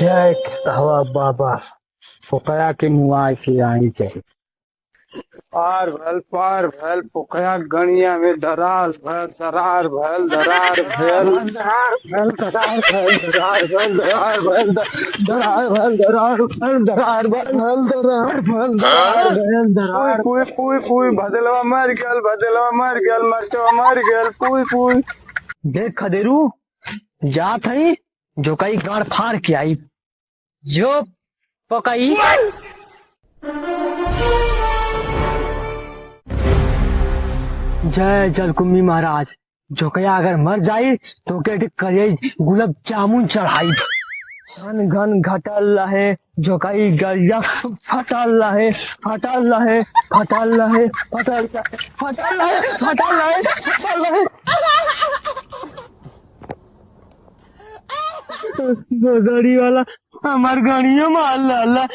जय हवा बाबा पोकया के मुआ के आई चाहिए। पार भल पोकया गणिया में दरार भल दरार भल दरार भल दरार भल दरार भल दरार भल दरार भल दरार भल दरार भल दरार भल दरार भल दरार भल दरार पुई पुई पुई भदलवा मर गेल मरचवा मर गेल पुई पुई। देख खदेरू जात हई जो कई गाड़ फाड़ के आई जो पकई जय जलकुम्भी महाराज जो कया अगर मर जाई तो के करे गुलाब जामुन चढ़ाई घन घन घटल रहे जो कई गरिया फटल रहे फटल रहे फटल रहे फटल रहे फटल रहे फटल रहे फटल रहे गाड़ी वाला हमार गाड़ियों मार लाला